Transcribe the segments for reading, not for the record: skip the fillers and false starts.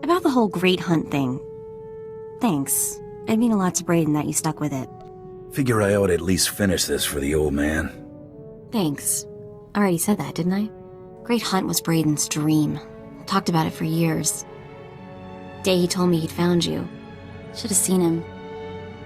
About the whole great hunt thing. Thanks. It'd mean a lot to Braden that you stuck with it. Figure I ought to at least finish this for the old man. Thanks. I already said that, didn't I? Great hunt was Braden's dream. Talked about it for years. Day he told me he'd found you. Should have seen him.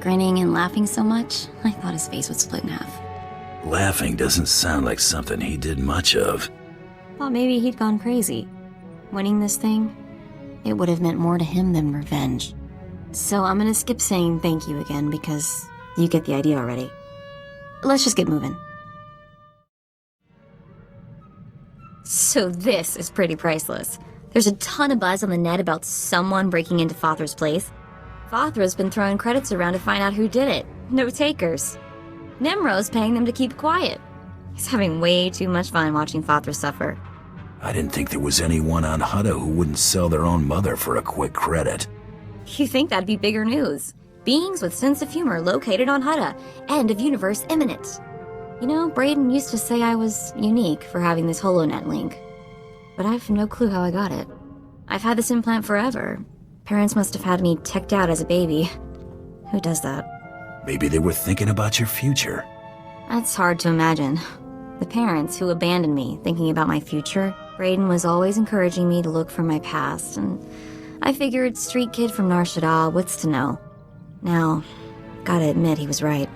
Grinning and laughing so much, I thought his face would split in half. Laughing doesn't sound like something he did much of. Thought maybe he'd gone crazy. Winning this thing, it would have meant more to him than revenge. So I'm gonna skip saying thank you again because you get the idea already. Let's just get moving. So this is pretty priceless. There's a ton of buzz on the net about someone breaking into Fothra's place. Fothra's been throwing credits around to find out who did it. No takers. Nemro's paying them to keep quiet. He's having way too much fun watching Fothra suffer. I didn't think there was anyone on Shaddaa who wouldn't sell their own mother for a quick credit. You think that'd be bigger news? Beings with sense of humor located on Shaddaa. End of universe imminent. You know, Braden used to say I was unique for having this HoloNet link. But I have no clue how I got it. I've had this implant forever. Parents must have had me teched out as a baby. Who does that? Maybe they were thinking about your future. That's hard to imagine. The parents who abandoned me thinking about my future, Braden was always encouraging me to look for my past, and I figured street kid from Nar Shaddaa, what's to know? Now, gotta admit he was right.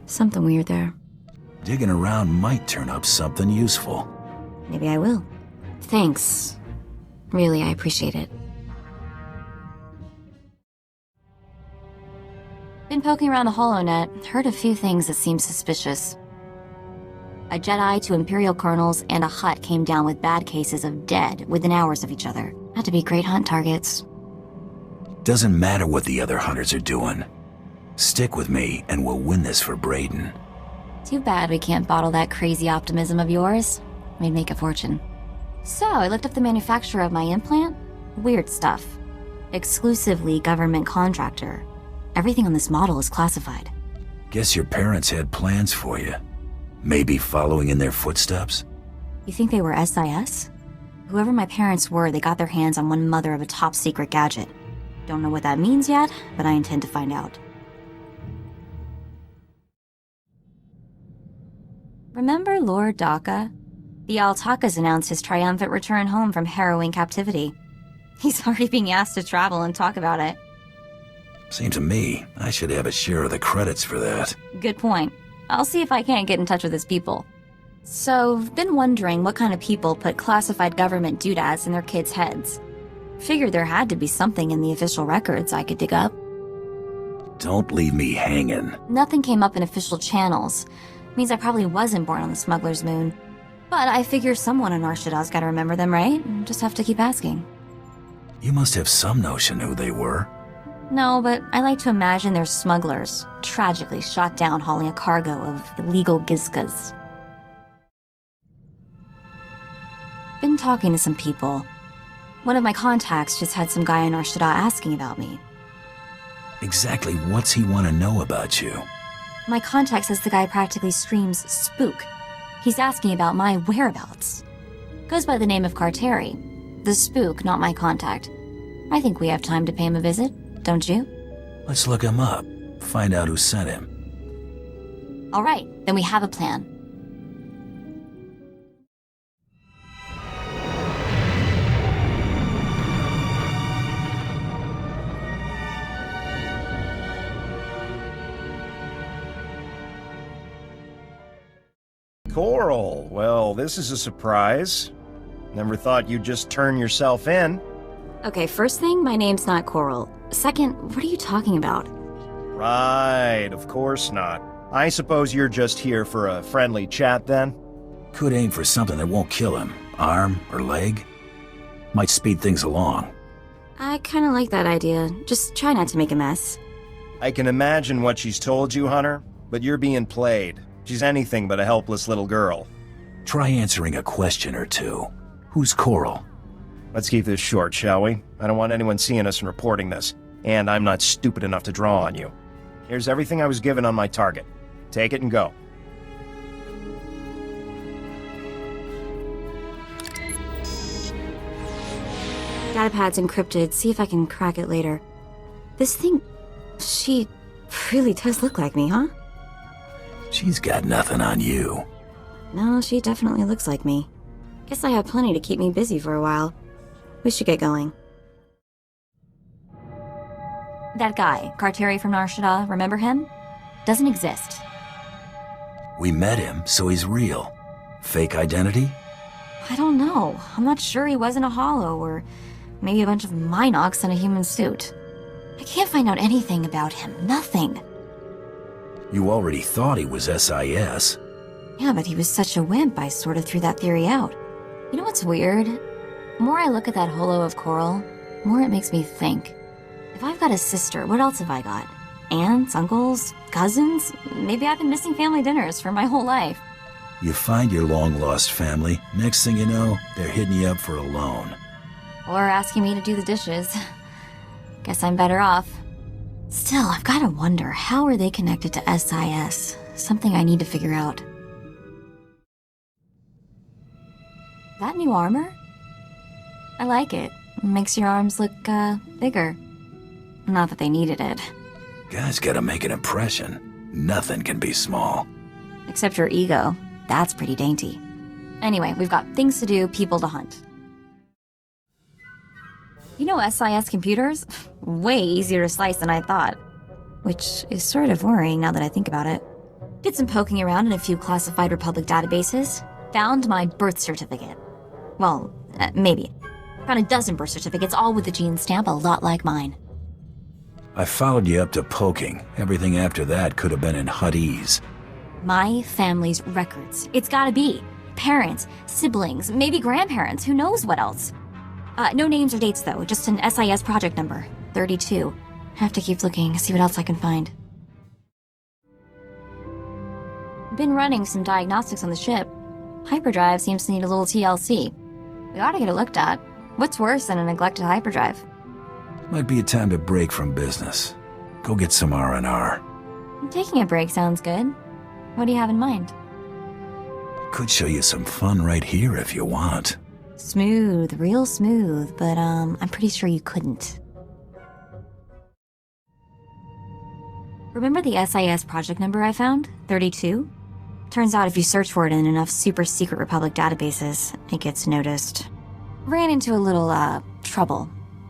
Something weird there. Digging around might turn up something useful. Maybe I will. Thanks. Really, I appreciate it. Been poking around the HoloNet, heard a few things that seem suspicious. A Jedi, 2 Imperial colonels, and a Hutt came down with bad cases of dead within hours of each other. Had to be great hunt targets. Doesn't matter what the other hunters are doing. Stick with me and we'll win this for Braden. Too bad we can't bottle that crazy optimism of yours. We'd make a fortune. So, I looked up the manufacturer of my implant. Weird stuff. Exclusively government contractor. Everything on this model is classified. Guess your parents had plans for you. Maybe following in their footsteps? You think they were SIS? Whoever my parents were, they got their hands on one mother of a top-secret gadget. Don't know what that means yet, but I intend to find out. Remember Lord Daka? The Altakas announced his triumphant return home from harrowing captivity. He's already being asked to travel and talk about it. Seems to me I should have a share of the credits for that. Good point. I'll see if I can't get in touch with his people. So, I've been wondering what kind of people put classified government doodads in their kids' heads. Figured there had to be something in the official records I could dig up. Don't leave me hanging. Nothing came up in official channels. Means I probably wasn't born on the smuggler's moon. But I figure someone in Nar Shaddaa's gotta remember them, right? Just have to keep asking. You must have some notion who they were. No, but I like to imagine they're smugglers, tragically shot down hauling a cargo of illegal gizkas. Been talking to some people. One of my contacts just had some guy in Nar Shaddaa asking about me. Exactly what's he want to know about you? My contact says the guy practically screams spook. He's asking about my whereabouts. Goes by the name of Carteri. The spook, not my contact. I think we have time to pay him a visit. Don't you? Let's look him up. Find out who sent him. All right, then we have a plan. Coral, well, this is a surprise. Never thought you'd just turn yourself in. Okay, first thing, my name's not Coral. Second, what are you talking about? Right, of course not. I suppose you're just here for a friendly chat then? Could aim for something that won't kill him. Arm or leg. Might speed things along. I kinda like that idea. Just try not to make a mess. I can imagine what she's told you, Hunter, but you're being played. She's anything but a helpless little girl. Try answering a question or two. Who's Coral? Let's keep this short, shall we? I don't want anyone seeing us and reporting this. And I'm not stupid enough to draw on you. Here's everything I was given on my target. Take it and go. Datapad's encrypted. See if I can crack it later. This thing... She really does look like me, huh? She's got nothing on you. No, she definitely looks like me. Guess I have plenty to keep me busy for a while. We should get going. That guy, Carteri from Nar Shaddaa, remember him? Doesn't exist. We met him, so he's real. Fake identity? I don't know. I'm not sure he wasn't a holo, or maybe a bunch of Minox in a human suit. I can't find out anything about him. Nothing. You already thought he was SIS. Yeah, but he was such a wimp, I sort of threw that theory out. You know what's weird? The more I look at that holo of Coral, the more it makes me think. If I've got a sister, what else have I got? Aunts, uncles, cousins? Maybe I've been missing family dinners for my whole life. You find your long-lost family, next thing you know, they're hitting you up for a loan. Or asking me to do the dishes. Guess I'm better off. Still, I've got to wonder, how are they connected to SIS? Something I need to figure out. That new armor? I like it. It makes your arms look, bigger. Not that they needed it. Guys gotta make an impression. Nothing can be small. Except your ego. That's pretty dainty. Anyway, we've got things to do, people to hunt. You know SIS computers? Way easier to slice than I thought. Which is sort of worrying now that I think about it. Did some poking around in a few classified Republic databases. Found my birth certificate. Well, maybe. Found a dozen birth certificates, all with the gene stamp, a lot like mine. I followed you up to poking. Everything after that could have been in Huttese. My family's records. It's gotta be. Parents, siblings, maybe grandparents, who knows what else. No names or dates though, just an SIS project number, 32. Have to keep looking, see what else I can find. Been running some diagnostics on the ship. Hyperdrive seems to need a little TLC. We ought to get it looked at. What's worse than a neglected hyperdrive? Might be a time to break from business. Go get some R&R. Taking a break sounds good. What do you have in mind? Could show you some fun right here if you want. Smooth, real smooth, but I'm pretty sure you couldn't. Remember the SIS project number I found? 32? Turns out if you search for it in enough super secret Republic databases, it gets noticed. Ran into a little, trouble.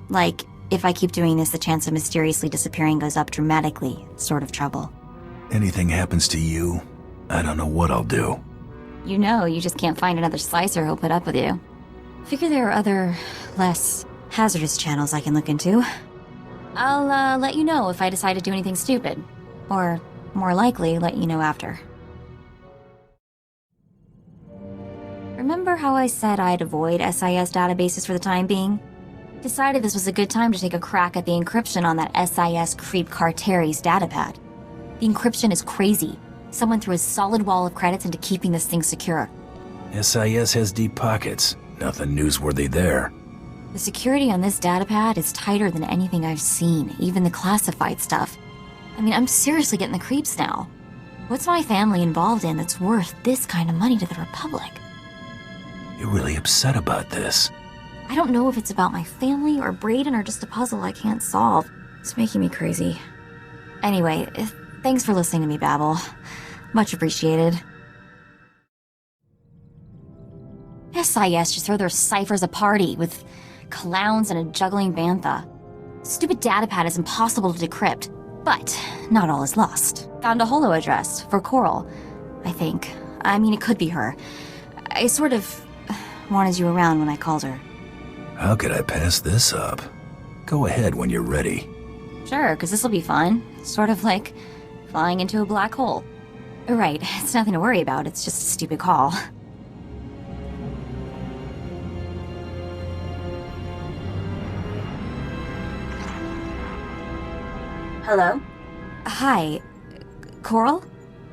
Like, if I keep doing this, the chance of mysteriously disappearing goes up dramatically, sort of trouble. Anything happens to you, I don't know what I'll do. You know, you just can't find another slicer who'll put up with you. Figure there are other, less hazardous channels I can look into. I'll, let you know if I decide to do anything stupid. Or, more likely, let you know after. Remember how I said I'd avoid SIS databases for the time being? Decided this was a good time to take a crack at the encryption on that SIS creep Carteri's datapad. The encryption is crazy. Someone threw a solid wall of credits into keeping this thing secure. SIS has deep pockets. Nothing newsworthy there. The security on this datapad is tighter than anything I've seen, even the classified stuff. I mean, I'm seriously getting the creeps now. What's my family involved in that's worth this kind of money to the Republic? You're really upset about this. I don't know if it's about my family or Braden or just a puzzle I can't solve. It's making me crazy. Anyway, thanks for listening to me babble. Much appreciated. SIS just throw their ciphers a party with clowns and a juggling bantha. Stupid datapad is impossible to decrypt, but not all is lost. Found a holo address for Coral, I think. I mean, it could be her. I sort of wanted you around when I called her. How could I pass this up? Go ahead when you're ready. Sure, because this'll be fun. Sort of like flying into a black hole. Right, it's nothing to worry about, it's just a stupid call. Hello? Hi. Coral?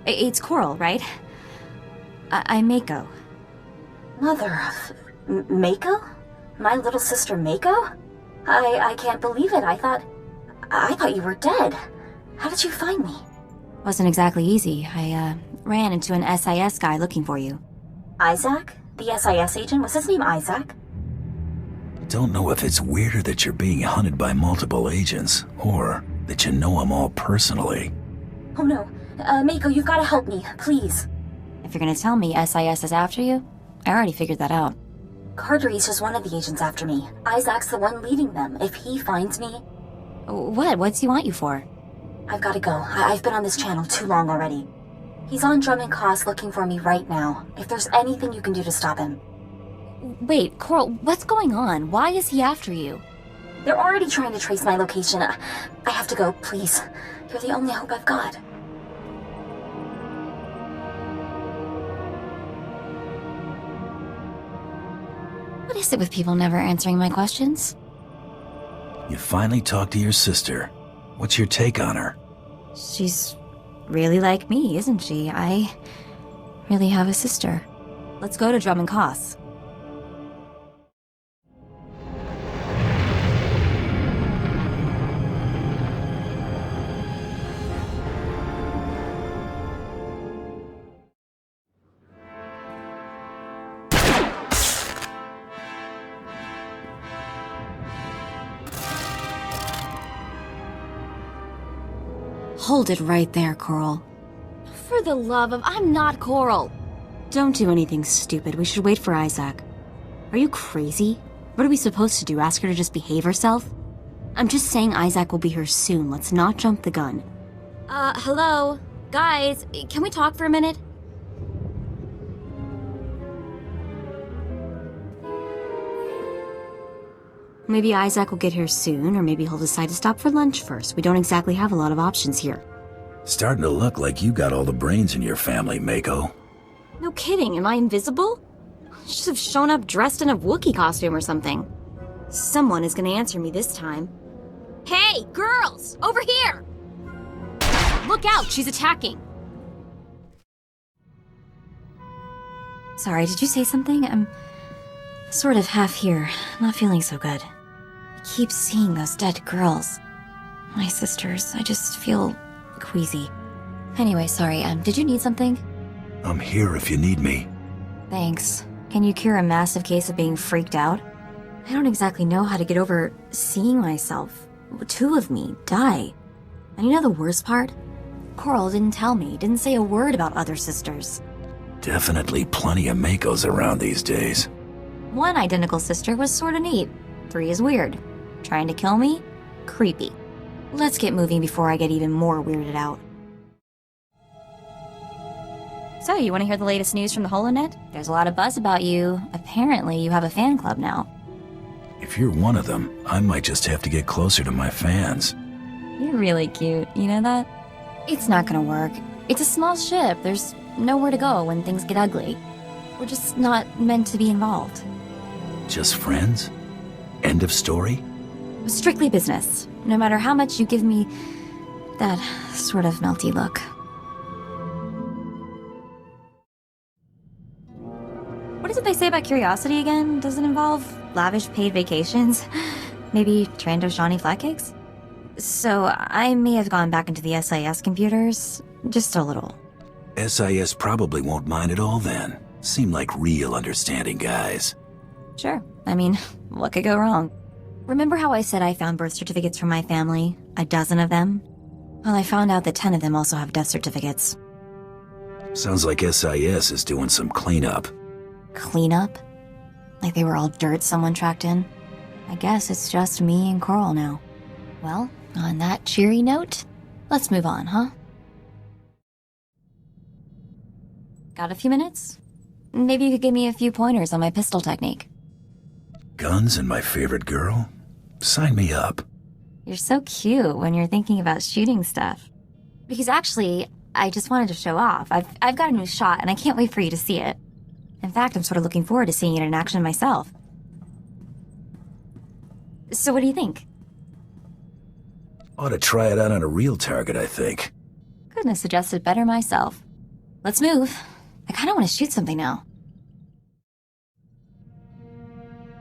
It's Coral, right? I'm Mako. Mother of... Mako? My little sister Mako? I can't believe it. I thought you were dead. How did you find me? Wasn't exactly easy. I ran into an SIS guy looking for you. Isaac? The SIS agent? Was his name Isaac? Don't know if it's weirder that you're being hunted by multiple agents, or that you know them all personally. Oh no. Mako, you've got to help me, please. If you're gonna tell me SIS is after you, I already figured that out. Cartery's just one of the agents after me. Isaac's the one leading them. If he finds me... What? What's he want you for? I've got to go. I've been on this channel too long already. He's on Drum and Cost looking for me right now. If there's anything you can do to stop him. Wait, Coral, what's going on? Why is he after you? They're already trying to trace my location. I have to go, please. You're the only hope I've got. What is it with people never answering my questions? You finally talked to your sister. What's your take on her? She's really like me, isn't she? I really have a sister. Let's go to Drum and Cost. Hold it right there, Coral. For the love of... I'm not Coral! Don't do anything stupid. We should wait for Isaac. Are you crazy? What are we supposed to do? Ask her to just behave herself? I'm just saying Isaac will be here soon. Let's not jump the gun. Hello? Guys, can we talk for a minute? Maybe Isaac will get here soon, or maybe he'll decide to stop for lunch first. We don't exactly have a lot of options here. Starting to look like you got all the brains in your family, Mako. No kidding, am I invisible? I should have shown up dressed in a Wookiee costume or something. Someone is gonna answer me this time. Hey, girls! Over here! Look out, she's attacking! Sorry, did you say something? I'm sort of half here, not feeling so good. I keep seeing those dead girls. My sisters, I just feel queasy. Anyway, sorry, did you need something? I'm here if you need me. Thanks. Can you cure a massive case of being freaked out? I don't exactly know how to get over seeing myself, two of me, die. And you know the worst part? Coral didn't tell me, didn't say a word about other sisters. Definitely plenty of Makos around these days. One identical sister was sorta neat. 3 is weird. Trying to kill me? Creepy. Let's get moving before I get even more weirded out. So, you want to hear the latest news from the HoloNet? There's a lot of buzz about you. Apparently, you have a fan club now. If you're one of them, I might just have to get closer to my fans. You're really cute, you know that? It's not gonna work. It's a small ship. There's nowhere to go when things get ugly. We're just not meant to be involved. Just friends? End of story? Strictly business. No matter how much you give me that sort of melty look. What is it they say about curiosity again? Does it involve lavish paid vacations? Maybe Trando Shawnee flatcakes? So, I may have gone back into the SIS computers. Just a little. SIS probably won't mind at all then. Seem like real understanding guys. Sure. I mean, what could go wrong? Remember how I said I found birth certificates from my family? A dozen of them? Well, I found out that 10 of them also have death certificates. Sounds like SIS is doing some cleanup. Cleanup? Like they were all dirt someone tracked in? I guess it's just me and Coral now. Well, on that cheery note, let's move on, huh? Got a few minutes? Maybe you could give me a few pointers on my pistol technique. Guns and my favorite girl? Sign me up. You're so cute when you're thinking about shooting stuff. Because actually, I just wanted to show off. I've got a new shot, and I can't wait for you to see it. In fact, I'm sort of looking forward to seeing it in action myself. So what do you think? Ought to try it out on a real target, I think. Couldn't have suggested better myself. Let's move. I kind of want to shoot something now.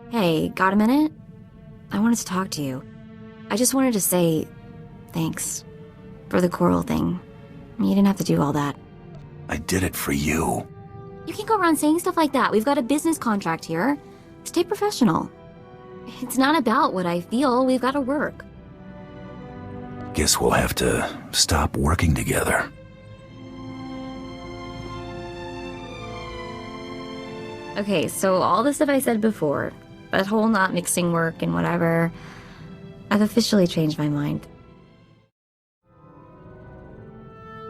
Hey, got a minute? I wanted to talk to you. I just wanted to say thanks for the Coral thing. You didn't have to do all that. I did it for you. You can't go around saying stuff like that. We've got a business contract here. Stay professional. It's not about what I feel, we've got to work. Guess we'll have to stop working together. Okay, so all the stuff I said before, that whole not mixing work and whatever, I've officially changed my mind.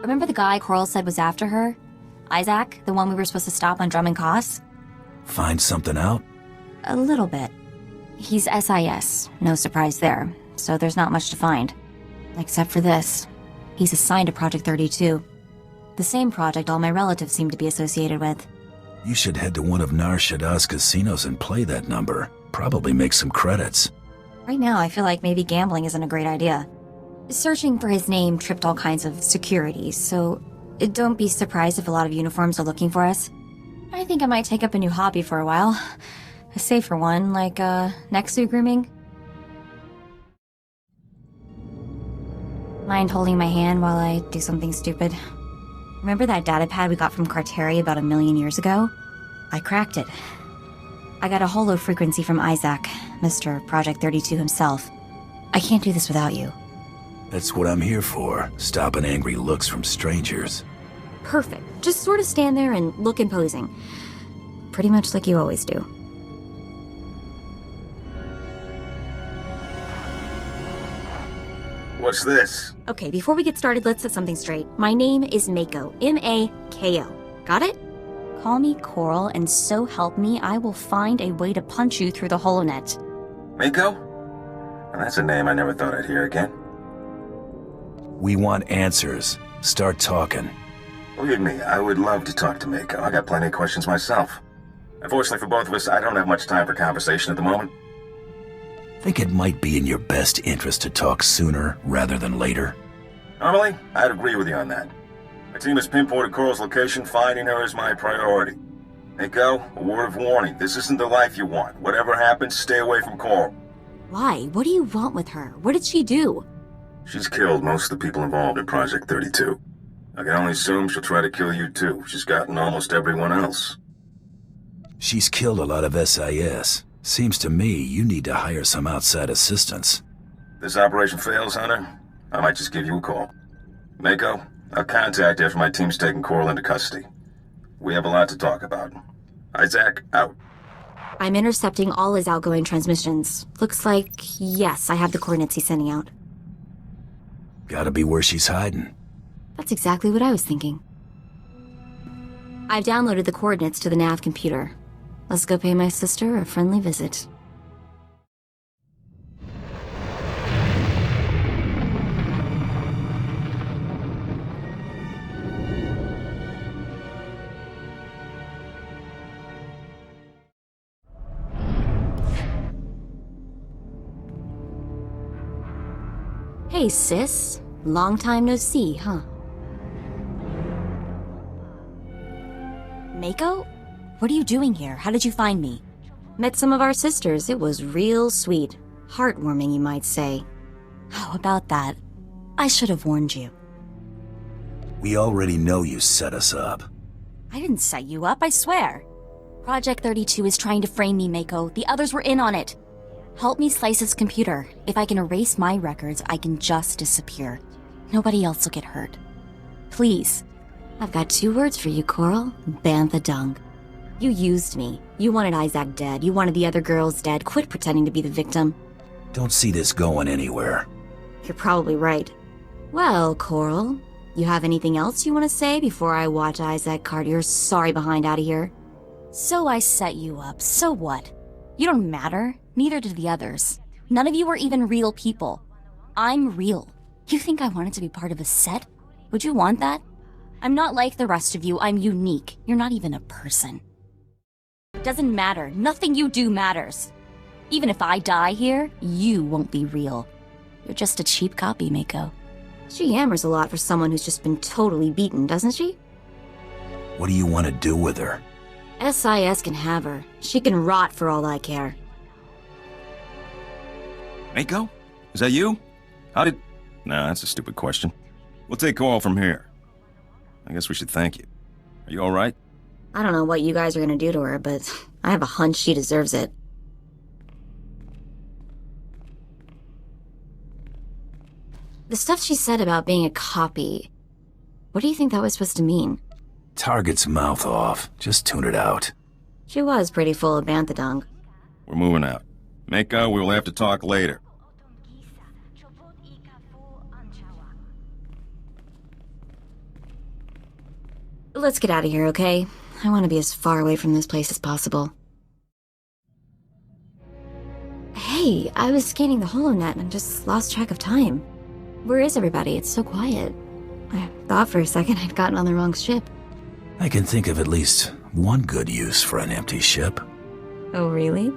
Remember the guy Coral said was after her? Isaac, the one we were supposed to stop on Drummond Coss? Find something out? A little bit. He's SIS, no surprise there, so there's not much to find. Except for this. He's assigned to Project 32. The same project all my relatives seem to be associated with. You should head to one of Nar Shaddaa's casinos and play that number. Probably make some credits. Right now, I feel like maybe gambling isn't a great idea. Searching for his name tripped all kinds of security, so don't be surprised if a lot of uniforms are looking for us. I think I might take up a new hobby for a while. A safer one, like, next suit grooming. Mind holding my hand while I do something stupid? Remember that datapad we got from Carteri about 1 million years ago? I cracked it. I got a holo frequency from Isaac, Mr. Project 32 himself. I can't do this without you. That's what I'm here for, stopping angry looks from strangers. Perfect. Just sort of stand there and look imposing. Pretty much like you always do. What's this? Okay, before we get started, let's set something straight. My name is Mako. M-A-K-O. Got it? Call me Coral, and so help me, I will find a way to punch you through the holonet. Mako? Well, that's a name I never thought I'd hear again. We want answers. Start talking. Believe me, I would love to talk to Mako. I got plenty of questions myself. Unfortunately for both of us, I don't have much time for conversation at the moment. Think it might be in your best interest to talk sooner rather than later? Normally, I'd agree with you on that. My team has pinpointed Coral's location. Finding her is my priority. Mako, a word of warning. This isn't the life you want. Whatever happens, stay away from Coral. Why? What do you want with her? What did she do? She's killed most of the people involved in Project 32. I can only assume she'll try to kill you too. She's gotten almost everyone else. She's killed a lot of SIS. Seems to me you need to hire some outside assistance. If this operation fails, Hunter, I might just give you a call. Mako, I'll contact you after my team's taken Coral into custody. We have a lot to talk about. Isaac, out. I'm intercepting all his outgoing transmissions. Looks like, yes, I have the coordinates he's sending out. Gotta be where she's hiding. That's exactly what I was thinking. I've downloaded the coordinates to the nav computer. Let's go pay my sister a friendly visit. Hey, sis. Long time no see, huh? Mako? What are you doing here? How did you find me? Met some of our sisters. It was real sweet. Heartwarming, you might say. How about that? I should have warned you. We already know you set us up. I didn't set you up, I swear. Project 32 is trying to frame me, Mako. The others were in on it. Help me slice his computer. If I can erase my records, I can just disappear. Nobody else will get hurt. Please. I've got 2 words for you, Coral. Bantha dung. You used me. You wanted Isaac dead. You wanted the other girls dead. Quit pretending to be the victim. Don't see this going anywhere. You're probably right. Well, Coral, you have anything else you want to say before I watch Isaac cart your sorry behind out of here? So I set you up. So what? You don't matter. Neither did the others. None of you are even real people. I'm real. You think I wanted to be part of a set? Would you want that? I'm not like the rest of you. I'm unique. You're not even a person. Doesn't matter. Nothing you do matters. Even if I die here, you won't be real. You're just a cheap copy, Mako. She hammers a lot for someone who's just been totally beaten, doesn't she? What do you want to do with her? SIS can have her. She can rot for all I care. Mako? Is that you? How did... Nah, that's a stupid question. We'll take Coral from here. I guess we should thank you. Are you alright? I don't know what you guys are gonna do to her, but I have a hunch she deserves it. The stuff she said about being a copy, what do you think that was supposed to mean? Target's mouth off. Just tune it out. She was pretty full of banthadung. We're moving out. Mako, we will have to talk later. Let's get out of here, okay? I want to be as far away from this place as possible. Hey, I was scanning the HoloNet and just lost track of time. Where is everybody? It's so quiet. I thought for a second I'd gotten on the wrong ship. I can think of at least one good use for an empty ship. Oh, really?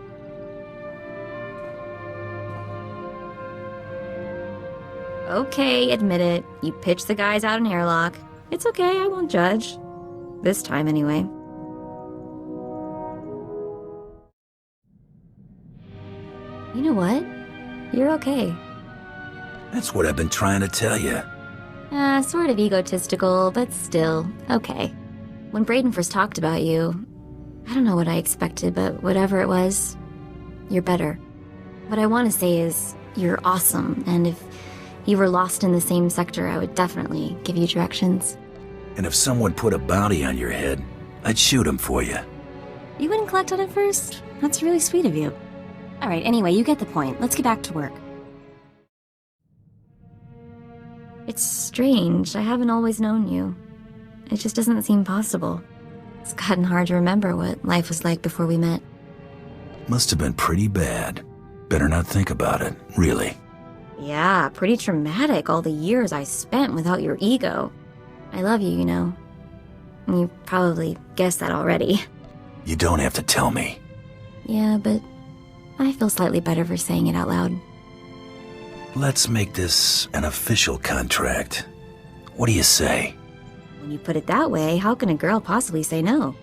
Okay, admit it. You pitched the guys out an airlock. It's okay, I won't judge. This time, anyway. You know what? You're okay. That's what I've been trying to tell you. Sort of egotistical, but still, okay. When Braden first talked about you, I don't know what I expected, but whatever it was, you're better. What I want to say is, you're awesome, and if you were lost in the same sector, I would definitely give you directions. And if someone put a bounty on your head, I'd shoot him for you. You wouldn't collect on it first? That's really sweet of you. Alright, anyway, you get the point. Let's get back to work. It's strange. I haven't always known you. It just doesn't seem possible. It's gotten hard to remember what life was like before we met. Must have been pretty bad. Better not think about it, really. Yeah, pretty traumatic, all the years I spent without your ego. I love you, you know. You probably guessed that already. You don't have to tell me. Yeah, but I feel slightly better for saying it out loud. Let's make this an official contract. What do you say? When you put it that way, how can a girl possibly say no?